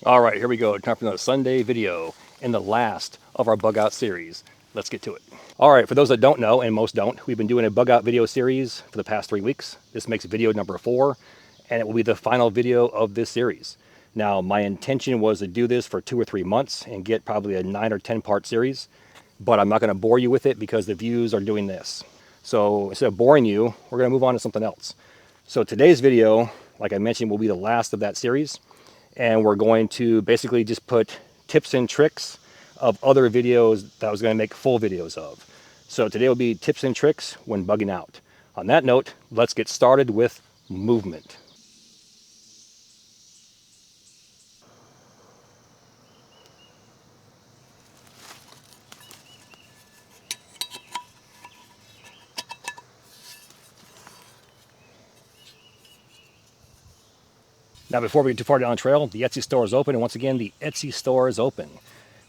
All right, here we go. Time for another Sunday video and the last of our bug out series. Let's get to it. All right, for those that don't know, and most don't, we've been doing a bug out video series for the past 3 weeks. This makes video number 4, and it will be the final video of this series. Now, my intention was to do this for 2 or 3 months and get probably a 9 or 10 part series, but I'm not going to bore you with it because the views are doing this. So instead of boring you, we're going to move on to something else. So today's video, like I mentioned, will be the last of that series. And we're going to basically just put tips and tricks of other videos that I was going to make full videos of. So today will be tips and tricks when bugging out. On that note, let's get started with movement. Now, before we get too far down the trail, the Etsy store is open, and once again, the Etsy store is open.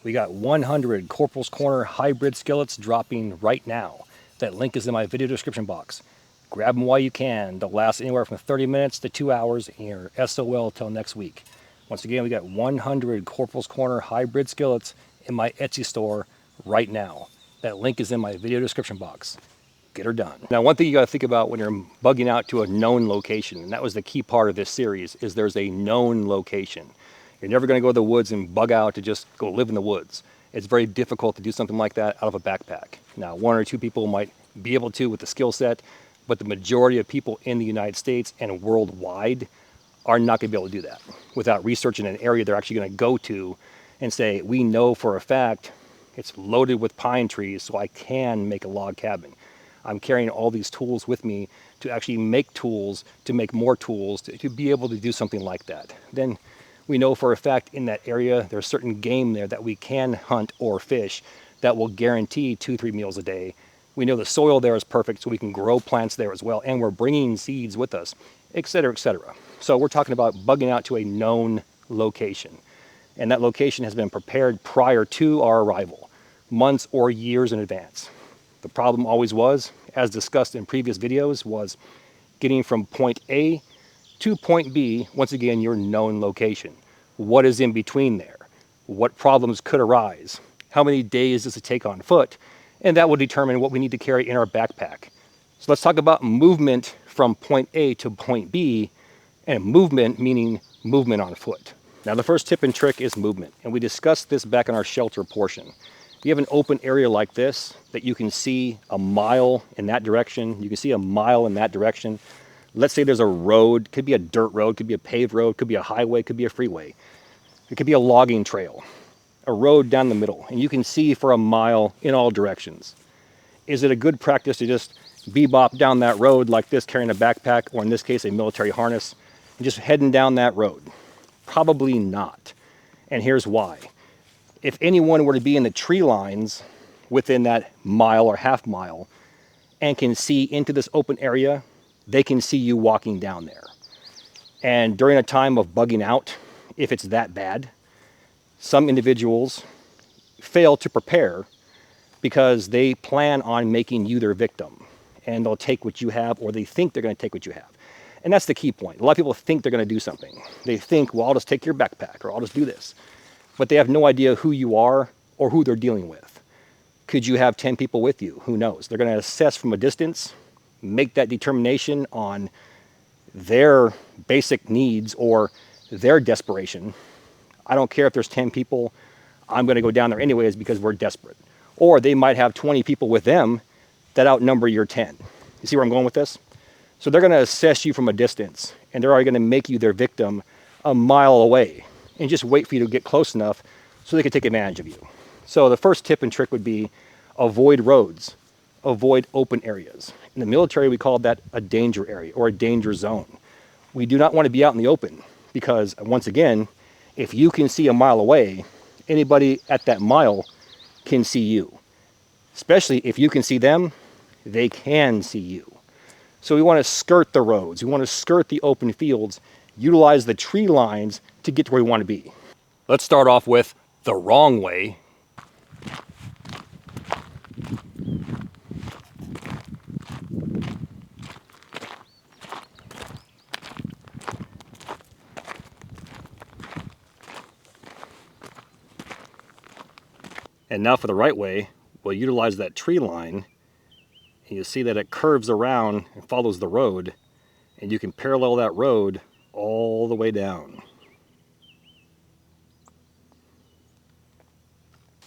We got 100 Corporals Corner hybrid skillets dropping right now. That link is in my video description box. Grab them while you can. They'll last anywhere from 30 minutes to 2 hours, and you're SOL till next week. Once again, we got 100 Corporals Corner hybrid skillets in my Etsy store right now. That link is in my video description box. Get her done. Now, one thing you got to think about when you're bugging out to a known location, and that was the key part of this series, is there's a known location. You're never going to go to the woods and bug out to just go live in the woods. It's very difficult to do something like that out of a backpack. Now, 1 or 2 people might be able to with the skill set, but the majority of people in the United States and worldwide are not going to be able to do that without researching an area they're actually going to go to and say, we know for a fact it's loaded with pine trees, so I can make a log cabin. I'm carrying all these tools with me to actually make tools, to make more tools, to be able to do something like that. Then we know for a fact in that area, there's certain game there that we can hunt or fish that will guarantee 2-3 meals a day. We know the soil there is perfect, so we can grow plants there as well, and we're bringing seeds with us, etc., etc. So we're talking about bugging out to a known location. And that location has been prepared prior to our arrival, months or years in advance. The problem always was, as discussed in previous videos, was getting from point A to point B, once again, your known location. What is in between there? What problems could arise? How many days does it take on foot? And that will determine what we need to carry in our backpack. So let's talk about movement from point A to point B, and movement meaning movement on foot. Now, the first tip and trick is movement, and we discussed this back in our shelter portion. If you have an open area like this that you can see a mile in that direction, you can see a mile in that direction. Let's say there's a road, could be a dirt road, could be a paved road, could be a highway, could be a freeway. It could be a logging trail, a road down the middle, and you can see for a mile in all directions. Is it a good practice to just bebop down that road like this, carrying a backpack, or in this case, a military harness, and just heading down that road? Probably not. And here's why. If anyone were to be in the tree lines within that mile or half mile and can see into this open area, they can see you walking down there. And during a time of bugging out, if it's that bad, some individuals fail to prepare because they plan on making you their victim. And they'll take what you have, or they think they're going to take what you have. And that's the key point. A lot of people think they're going to do something. They think, well, I'll just take your backpack, or I'll just do this. But they have no idea who you are or who they're dealing with. Could you have 10 people with you? Who knows? They're going to assess from a distance, make that determination on their basic needs or their desperation. I don't care if there's 10 people, I'm going to go down there anyways because we're desperate. Or they might have 20 people with them that outnumber your 10. You see where I'm going with this? So they're going to assess you from a distance, and they're already going to make you their victim a mile away and just wait for you to get close enough so they can take advantage of you. So the first tip and trick would be avoid roads, avoid open areas. In the military, we call that a danger area or a danger zone. We do not want to be out in the open because, once again, if you can see a mile away, anybody at that mile can see you. Especially if you can see them, they can see you. So we want to skirt the roads. We want to skirt the open fields, utilize the tree lines to get to where we want to be. Let's start off with the wrong way. And now for the right way, we'll utilize that tree line. And you see that it curves around and follows the road, and you can parallel that road all the way down.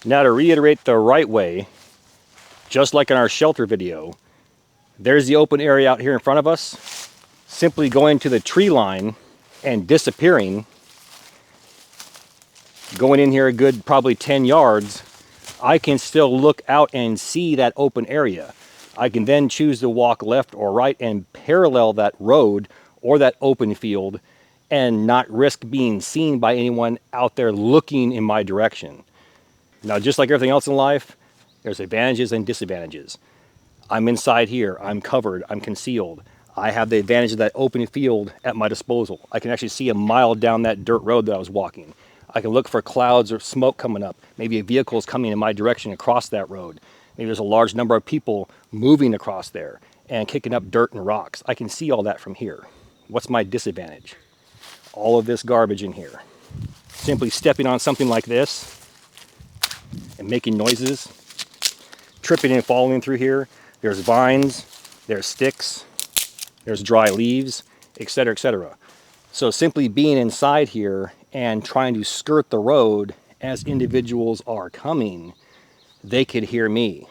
Now to reiterate the right way, just like in our shelter video, there's the open area out here in front of us. Simply going to the tree line and disappearing, going in here a good probably 10 yards, I can still look out and see that open area. I can then choose to walk left or right and parallel that road or that open field and not risk being seen by anyone out there looking in my direction. Now, just like everything else in life, there's advantages and disadvantages. I'm inside here, I'm covered, I'm concealed. I have the advantage of that open field at my disposal. I can actually see a mile down that dirt road that I was walking. I can look for clouds or smoke coming up. Maybe a vehicle is coming in my direction across that road. Maybe there's a large number of people moving across there and kicking up dirt and rocks. I can see all that from here. What's my disadvantage? All of this garbage in here. Simply stepping on something like this and making noises, tripping and falling through here. There's vines, there's sticks, there's dry leaves, etc., etc. So simply being inside here and trying to skirt the road as individuals are coming, they could hear me.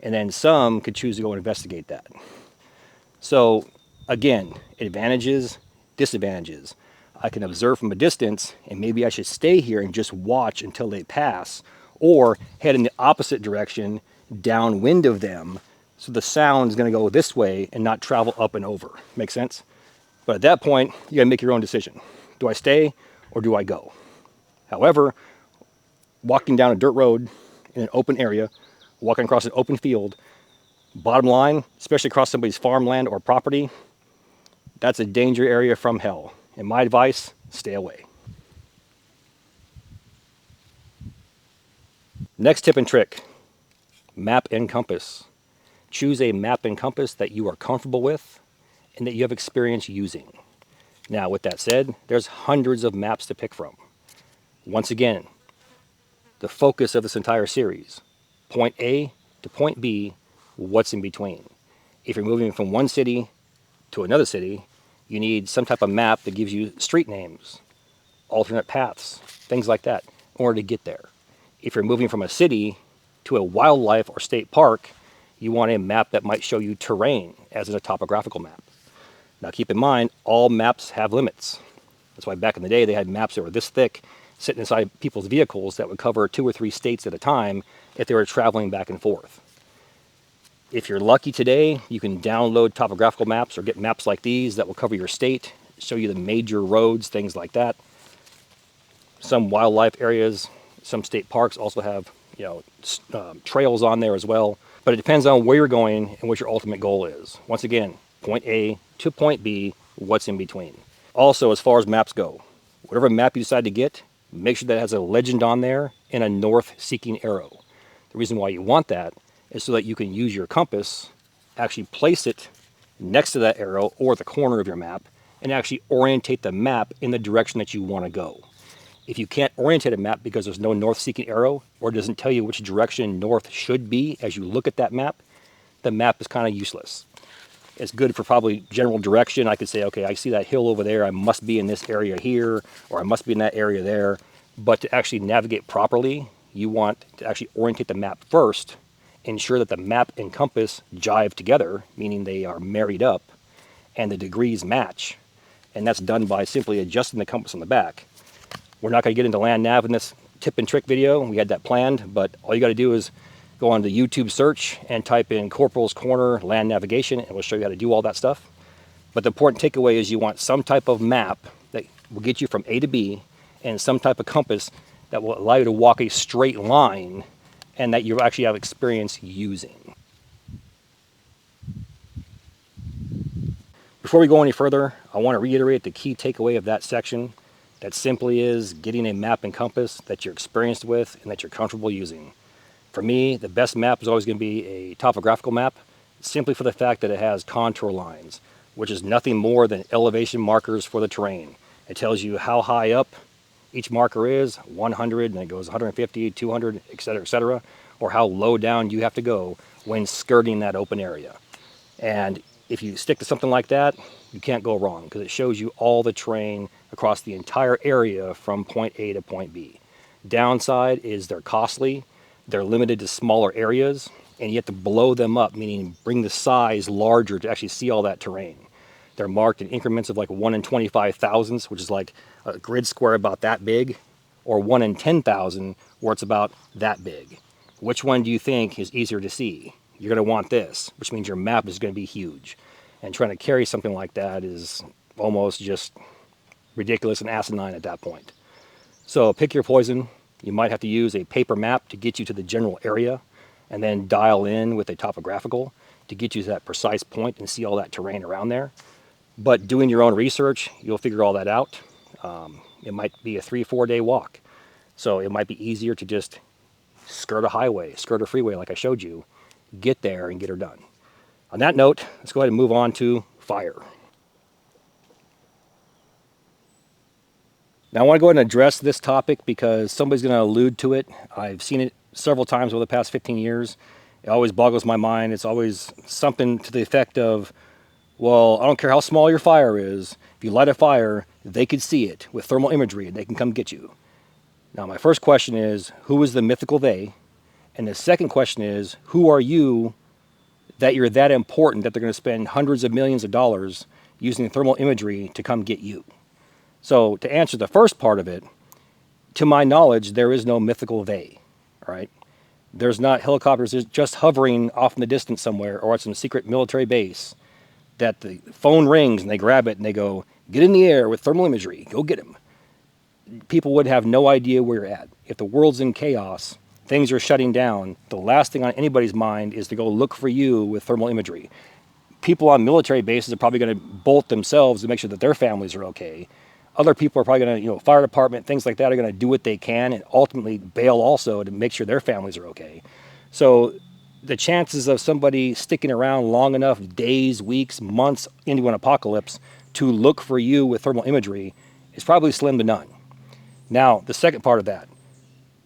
And then some could choose to go and investigate that. So again, advantages, disadvantages. I can observe from a distance, and maybe I should stay here and just watch until they pass, or head in the opposite direction downwind of them, so the sound is going to go this way and not travel up and over. Make sense? But at that point, you got to make your own decision. Do I stay or do I go? However, walking down a dirt road in an open area, walking across an open field, bottom line, especially across somebody's farmland or property, that's a danger area from hell. And my advice, stay away. Next tip and trick, map and compass. Choose a map and compass that you are comfortable with and that you have experience using. Now, with that said, there's hundreds of maps to pick from. Once again, the focus of this entire series, point A to point B, what's in between. If you're moving from one city to another city, you need some type of map that gives you street names, alternate paths, things like that, in order to get there. If you're moving from a city to a wildlife or state park, you want a map that might show you terrain, as in a topographical map. Now keep in mind, all maps have limits. That's why back in the day they had maps that were this thick, sitting inside people's vehicles that would cover 2 or 3 states at a time if they were traveling back and forth. If you're lucky today, you can download topographical maps or get maps like these that will cover your state, show you the major roads, things like that. Some wildlife areas, some state parks also have trails on there as well. But it depends on where you're going and what your ultimate goal is. Once again, point A to point B, what's in between. Also, as far as maps go, whatever map you decide to get, make sure that it has a legend on there and a north-seeking arrow. The reason why you want that is so that you can use your compass, actually place it next to that arrow or the corner of your map, and actually orientate the map in the direction that you want to go. If you can't orientate a map because there's no north-seeking arrow, or it doesn't tell you which direction north should be as you look at that map, the map is kind of useless. It's good for probably general direction. I could say, okay, I see that hill over there, I must be in this area here, or I must be in that area there. But to actually navigate properly, you want to actually orientate the map first, ensure that the map and compass jive together, meaning they are married up, and the degrees match. And that's done by simply adjusting the compass on the back. We're not going to get into land nav in this tip and trick video. We had that planned, but all you got to do is go on the YouTube search and type in Corporals Corner land navigation, and we'll show you how to do all that stuff. But the important takeaway is you want some type of map that will get you from A to B, and some type of compass that will allow you to walk a straight line and that you actually have experience using. Before we go any further, I want to reiterate the key takeaway of that section. That simply is getting a map and compass that you're experienced with and that you're comfortable using. For me, the best map is always going to be a topographical map, simply for the fact that it has contour lines, which is nothing more than elevation markers for the terrain. It tells you how high up each marker is, 100, and it goes 150, 200, etc., or how low down you have to go when skirting that open area. And if you stick to something like that, you can't go wrong because it shows you all the terrain across the entire area from point A to point B. Downside is they're costly, they're limited to smaller areas, and you have to blow them up, meaning bring the size larger to actually see all that terrain. They're marked in increments of like 1 in 25 thousandths, which is like a grid square about that big, or 1 in 10,000, where it's about that big. Which one do you think is easier to see? You're going to want this, which means your map is going to be huge. And trying to carry something like that is almost just ridiculous and asinine at that point. So pick your poison. You might have to use a paper map to get you to the general area, and then dial in with a topographical to get you to that precise point and see all that terrain around there. But doing your own research, you'll figure all that out. It might be a 3-4 day walk. So it might be easier to just skirt a highway, skirt a freeway like I showed you, get there and get her done. On that note, let's go ahead and move on to fire. Now I want to go ahead and address this topic because somebody's going to allude to it. I've seen it several times over the past 15 years. It always boggles my mind. It's always something to the effect of, well, I don't care how small your fire is. If you light a fire, they could see it with thermal imagery and they can come get you. Now my first question is, who is the mythical they? And the second question is, who are you that you're that important that they're going to spend hundreds of millions of dollars using thermal imagery to come get you? So to answer the first part of it, to my knowledge, there is no mythical they, all right? There's not helicopters just hovering off in the distance somewhere or at some secret military base that the phone rings and they grab it and they go, get in the air with thermal imagery, go get him. People would have no idea where you're at. If the world's in chaos, things are shutting down, the last thing on anybody's mind is to go look for you with thermal imagery. People on military bases are probably going to bolt themselves to make sure that their families are okay. Other people are probably going to, fire department, things like that, are going to do what they can and ultimately bail also to make sure their families are okay. So the chances of somebody sticking around long enough, days, weeks, months into an apocalypse to look for you with thermal imagery is probably slim to none. Now, the second part of that,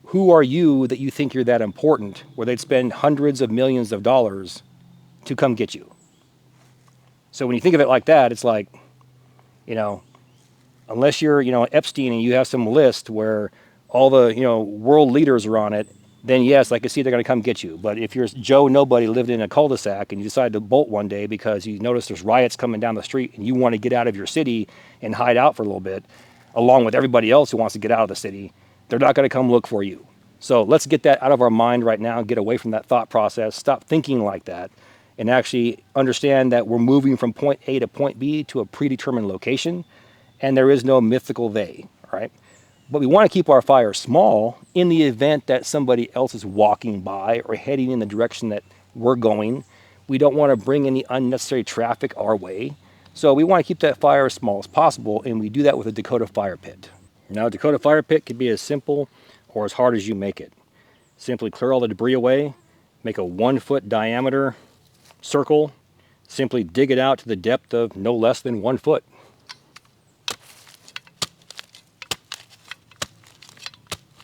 who are you that you think you're that important where they'd spend hundreds of millions of dollars to come get you? So when you think of it like that, it's like, unless you're, Epstein and you have some list where all the, world leaders are on it, then yes, I can see they're going to come get you. But if you're Joe Nobody lived in a cul-de-sac and you decide to bolt one day because you notice there's riots coming down the street and you want to get out of your city and hide out for a little bit, along with everybody else who wants to get out of the city, they're not going to come look for you. So let's get that out of our mind right now, get away from that thought process, stop thinking like that, and actually understand that we're moving from point A to point B to a predetermined location, and there is no mythical they, all right? But we want to keep our fire small in the event that somebody else is walking by or heading in the direction that we're going. We don't want to bring any unnecessary traffic our way. So we want to keep that fire as small as possible, and we do that with a Dakota fire pit. Now, a Dakota fire pit can be as simple or as hard as you make it. Simply clear all the debris away, make a 1-foot diameter circle, simply dig it out to the depth of no less than 1 foot.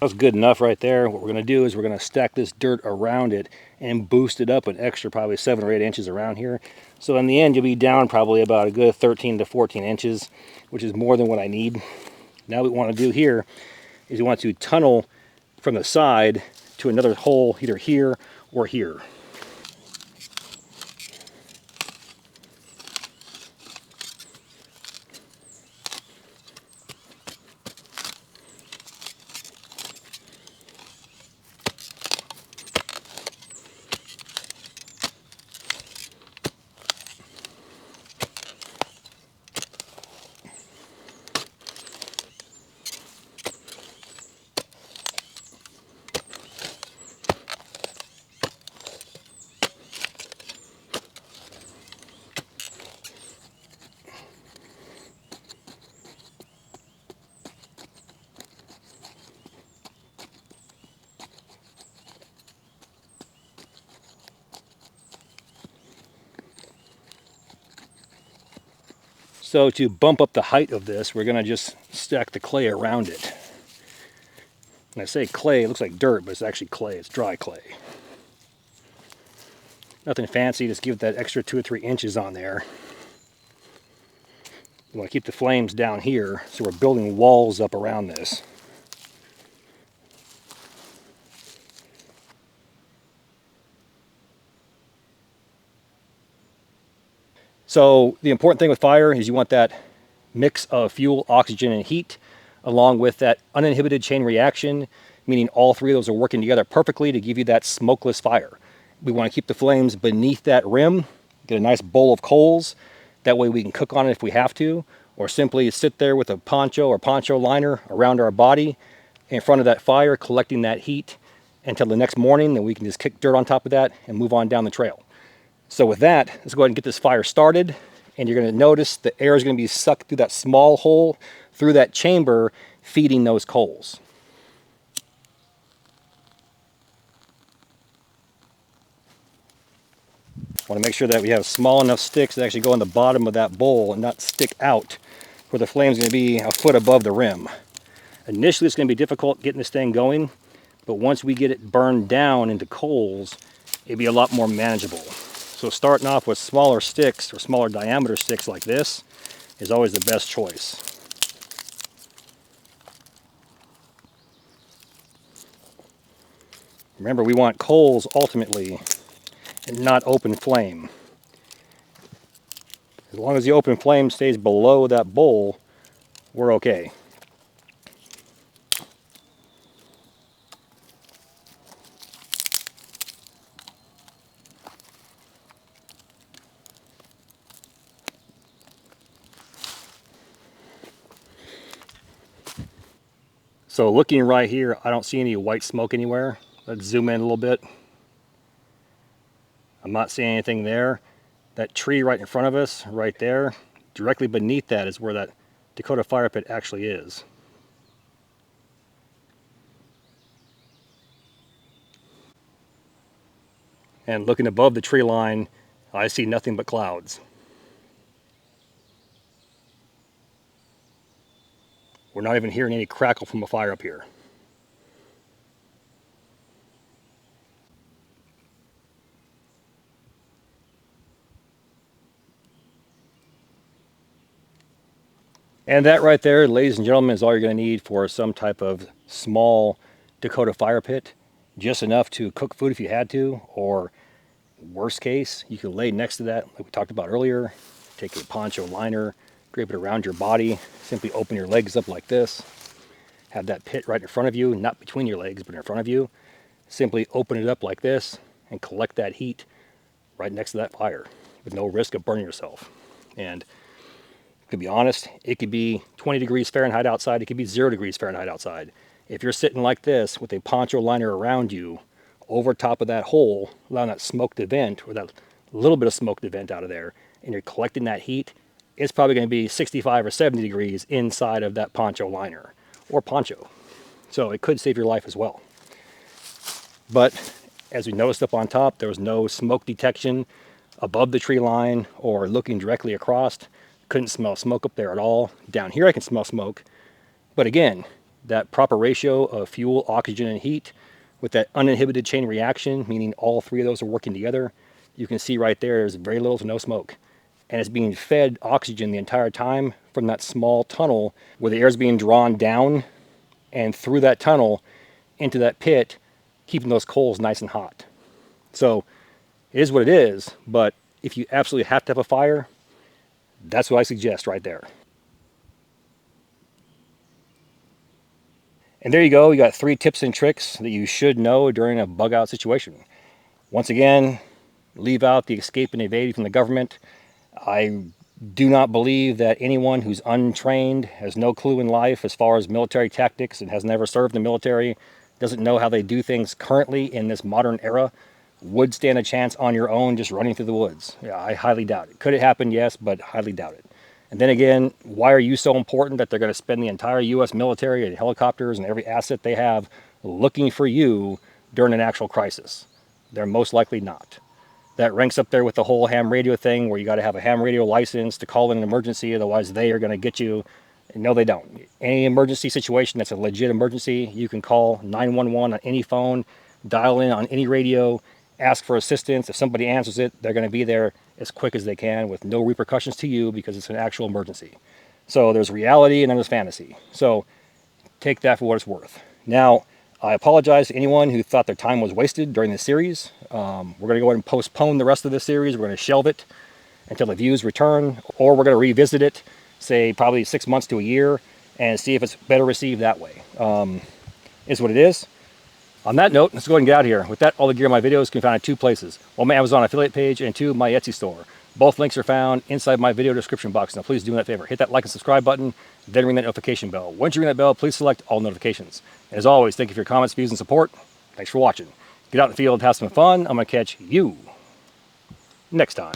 That's good enough right there. What we're going to do is we're going to stack this dirt around it and boost it up an extra probably 7 or 8 inches around here. So in the end, you'll be down probably about a good 13 to 14 inches, which is more than what I need. Now what we want to do here is we want to tunnel from the side to another hole either here or here. So to bump up the height of this, we're going to just stack the clay around it. And I say clay, it looks like dirt, but it's actually clay. It's dry clay. Nothing fancy, just give it that extra 2 or 3 inches on there. You want to keep the flames down here, so we're building walls up around this. So the important thing with fire is you want that mix of fuel, oxygen, and heat, along with that uninhibited chain reaction, meaning all three of those are working together perfectly to give you that smokeless fire. We want to keep the flames beneath that rim, get a nice bowl of coals. That way we can cook on it if we have to, or simply sit there with a poncho or poncho liner around our body in front of that fire, collecting that heat until the next morning. Then we can just kick dirt on top of that and move on down the trail. So with that, let's go ahead and get this fire started. And you're going to notice the air is going to be sucked through that small hole, through that chamber, feeding those coals. Want to make sure that we have small enough sticks that actually go in the bottom of that bowl and not stick out where the flame's going to be a foot above the rim. Initially, it's going to be difficult getting this thing going, but once we get it burned down into coals, it'll be a lot more manageable. So starting off with smaller sticks or smaller diameter sticks like this is always the best choice. Remember, we want coals ultimately and not open flame. As long as the open flame stays below that bowl, we're okay. So looking right here, I don't see any white smoke anywhere. Let's zoom in a little bit. I'm not seeing anything there. That tree right in front of us, right there, directly beneath that is where that Dakota fire pit actually is. And looking above the tree line, I see nothing but clouds. We're not even hearing any crackle from a fire up here. And that right there, ladies and gentlemen, is all you're going to need for some type of small Dakota fire pit. Just enough to cook food if you had to, or worst case, you could lay next to that, like we talked about earlier. Take a poncho liner, drape it around your body, simply open your legs up like this. Have that pit right in front of you, not between your legs, but in front of you. Simply open it up like this and collect that heat right next to that fire with no risk of burning yourself. And to be honest, it could be 20 degrees Fahrenheit outside, it could be 0 degrees Fahrenheit outside. If you're sitting like this with a poncho liner around you, over top of that hole, allowing that smoke to vent, or that little bit of smoke to vent out of there, and you're collecting that heat, it's probably going to be 65 or 70 degrees inside of that poncho liner, or poncho. So it could save your life as well. But as we noticed up on top, there was no smoke detection above the tree line or looking directly across. Couldn't smell smoke up there at all. Down here I can smell smoke. But again, that proper ratio of fuel, oxygen, and heat with that uninhibited chain reaction, meaning all three of those are working together, you can see right there there's very little to no smoke. And it's being fed oxygen the entire time from that small tunnel where the air is being drawn down and through that tunnel into that pit, keeping those coals nice and hot. So it is what it is, but if you absolutely have to have a fire, that's what I suggest right there. And there you go. You got 3 tips and tricks that you should know during a bug out situation. Once again, leave out the escape and evade from the government. I do not believe that anyone who's untrained, has no clue in life as far as military tactics and has never served in the military, doesn't know how they do things currently in this modern era, would stand a chance on your own just running through the woods. Yeah, I highly doubt it. Could it happen? Yes, but highly doubt it. And then again, why are you so important that they're going to spend the entire U.S. military and helicopters and every asset they have looking for you during an actual crisis? They're most likely not. That ranks up there with the whole ham radio thing where you got to have a ham radio license to call in an emergency, otherwise they are going to get you No, they don't. Any emergency situation that's a legit emergency, you can call 911 on any phone, dial in on any radio, ask for assistance. If somebody answers it, they're going to be there as quick as they can with no repercussions to you because it's an actual emergency. So there's reality and then there's fantasy. So take that for what it's worth. Now, I apologize to anyone who thought their time was wasted during this series. We're going to go ahead and postpone the rest of this series. We're going to shelve it until the views return, or we're going to revisit it, say probably 6 months to a year, and see if it's better received that way. Is what it is. On that note, let's go ahead and get out of here. With that, all the gear in my videos can be found in 2 places. One, my Amazon affiliate page, and 2, my Etsy store. Both links are found inside my video description box. Now please do me that favor. Hit that like and subscribe button, then ring that notification bell. Once you ring that bell, please select all notifications. And as always, thank you for your comments, views, and support. Thanks for watching. Get out in the field, have some fun. I'm going to catch you next time.